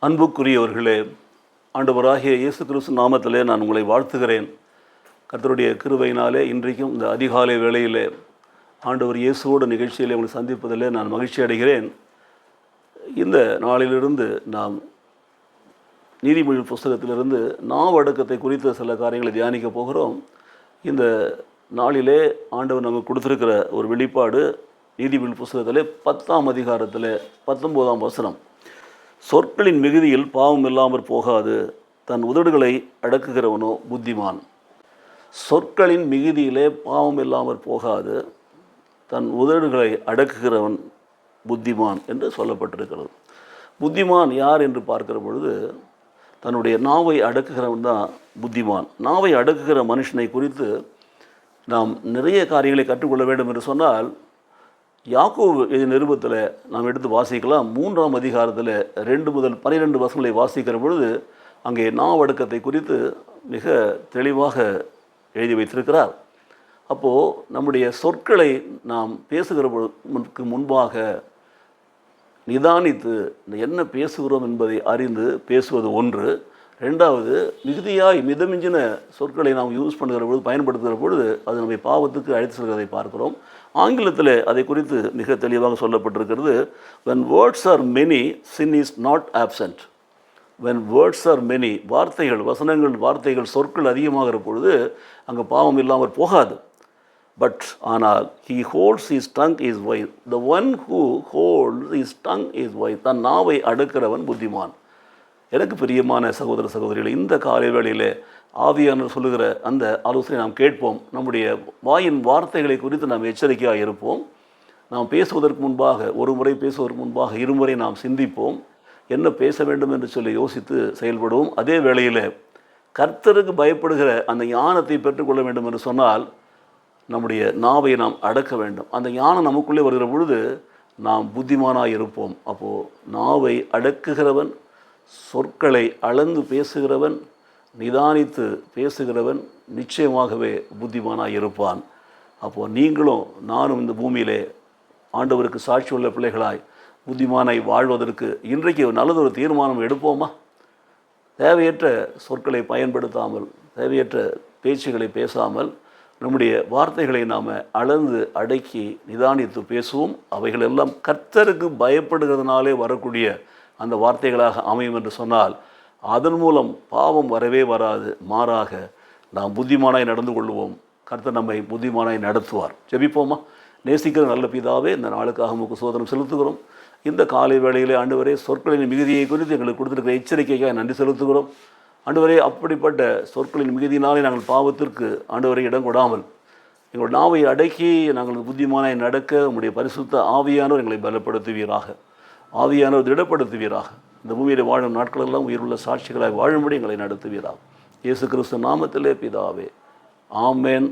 அன்புக்குரியவர்களே, ஆண்டவராகிய இயேசு கிறிஸ்து நாமத்திலே நான் உங்களை வாழ்த்துகிறேன். கர்த்தருடைய கிருபையினாலே இன்றைக்கும் இந்த அதிகாலை வேளையிலே ஆண்டவர் இயேசுவோட நிகழ்ச்சியிலே உங்களை சந்திப்பதிலே நான் மகிழ்ச்சி அடைகிறேன். இந்த நாளிலிருந்து நாம் நீதிமொழி புஸ்தகத்திலிருந்து நாவடக்கத்தை குறித்த சில காரியங்களை தியானிக்க போகிறோம். இந்த நாளிலே ஆண்டவர் நமக்கு கொடுத்திருக்கிற ஒரு வெளிப்பாடு நீதிமொழி புஸ்தகத்திலே 10ஆம் அதிகாரத்தில் 19ஆம் வசனம். சொற்களின் மிகுதியில் பாவம் இல்லாமற் போகாது, தன் உதடுகளை அடக்குகிறவனோ புத்திமான். சொற்களின் மிகுதியிலே பாவம் இல்லாமற் போகாது, தன் உதடுகளை அடக்குகிறவன் புத்திமான் என்று சொல்லப்பட்டிருக்கிறது. புத்திமான் யார் என்று பார்க்கிற பொழுது தன்னுடைய நாவை அடக்குகிறவன் தான் புத்திமான். நாவை அடக்குகிற மனுஷனை குறித்து நாம் நிறைய காரியங்களை கற்றுக்கொள்ள வேண்டும் என்று சொன்னால், யாக்கோபு இது நிருபத்தில் நாம் எடுத்து வாசிக்கலாம். 3ஆம் அதிகாரத்தில் 2 முதல் 12 வசனங்களை வாசிக்கிற பொழுது அங்கே நாவடக்கத்தை குறித்து மிக தெளிவாக எழுதி வைத்திருக்கிறார். அப்போது நம்முடைய சொற்களை நாம் பேசுகிறவர்களுக்கு முன்பாக நிதானித்து என்ன பேசுகிறோம் என்பதை அறிந்து பேசுவது ஒன்று. ரெண்டாவது, மிகுதியாய் மிதமிஞ்சின சொற்களை நாம் யூஸ் பண்ணுகிற பொழுது, பயன்படுத்துகிற பொழுது அது நம்மை பாவத்துக்கு அழைத்து செல்வதை பார்க்கிறோம். ஆங்கிலத்தில் அதை குறித்து மிக தெளிவாக சொல்லப்பட்டிருக்கிறது. when words are many, sin is not absent. when words are many, வார்த்தைகள் சொற்கள் அதிகமாகிற பொழுது அங்கே பாவம் இல்லாமல் போகாது. பட் ஆனால் he holds his tongue is wise. the one who holds his tongue is wise. தன் நாவை அடக்கிறவன் புத்திமான். எனக்கு பிரியமான சகோதர சகோதரிகளை, இந்த காலை வேளையிலே ஆவியானவர் சொல்லுகிற அந்த ஆலோசனை நாம் கேட்போம். நம்முடைய வாயின் வார்த்தைகளை குறித்து நாம் எச்சரிக்கையாக இருப்போம். நாம் பேசுவதற்கு முன்பாக, ஒரு முறை பேசுவதற்கு முன்பாக இருமுறை நாம் சிந்திப்போம். என்ன பேச வேண்டும் என்று சொல்லி யோசித்து செயல்படுவோம். அதே வேளையில் கர்த்தருக்கு பயப்படுகிற அந்த ஞானத்தை பெற்றுக்கொள்ள வேண்டும் என்று சொன்னால் நம்முடைய நாவை நாம் அடக்க வேண்டும். அந்த ஞானம் நமக்குள்ளே வருகிற பொழுது நாம் புத்திமானாக இருப்போம். அப்போது நாவை அடக்குகிறவன், சொற்களை அளந்து பேசுகிறவன், நிதானித்து பேசுகிறவன் நிச்சயமாகவே புத்திமானாக இருப்பான். அப்போது நீங்களும் நானும் இந்த பூமியிலே ஆண்டவருக்கு சாட்சி உள்ள பிள்ளைகளாய் புத்திமானாய் வாழ்வதற்கு இன்றைக்கு நல்லதொரு தீர்மானம் எடுப்போமா? தேவையற்ற சொற்களை பயன்படுத்தாமல், தேவையற்ற பேச்சுகளை பேசாமல், நம்முடைய வார்த்தைகளை நாம் அளந்து அடக்கி நிதானித்து பேசுவோம். அவைகளெல்லாம் கர்த்தருக்கு பயப்படுகிறதுனாலே வரக்கூடிய அந்த வார்த்தைகளாக அமையும் என்று சொன்னால் அதன் மூலம் பாவம் வரவே வராது. மாறாக நாம் புத்திமானாய் நடந்து கொள்வோம். கர்த்தர் நம்மை புத்திமானாய் நடத்துவார். ஜெபிப்போமா? நேசிக்கிற நல்ல பிதாவே, இந்த நாளுக்காக உங்களுக்கு சோதனம் செலுத்துகிறோம். இந்த காலை வேளையிலே ஆண்டவரே, சொற்களின் மிகுதியை குறித்து எங்களுக்கு கொடுத்திருக்கிற எச்சரிக்கைக்காக நன்றி செலுத்துகிறோம். ஆண்டவரே, அப்படிப்பட்ட சொற்களின் மிகுதியினாலே நாங்கள் பாவத்திற்கு ஆண்டவரை இடம் கொடாமல் எங்கள் நாவை அடக்கி நாங்கள் புத்திமானாய் நடக்க உம்முடைய பரிசுத்த ஆவியானவர் எங்களை பலப்படுத்துவீராக. ஆவியானவர் திடப்படுத்துவீராக. இந்த பூமியில் வாழும் நாட்களெல்லாம் உயிருள்ள சாட்சிகளாக வாழும்படி எங்களை நடத்துவீராக. இயேசு கிறிஸ்து நாமத்திலே பிதாவே, ஆமென்.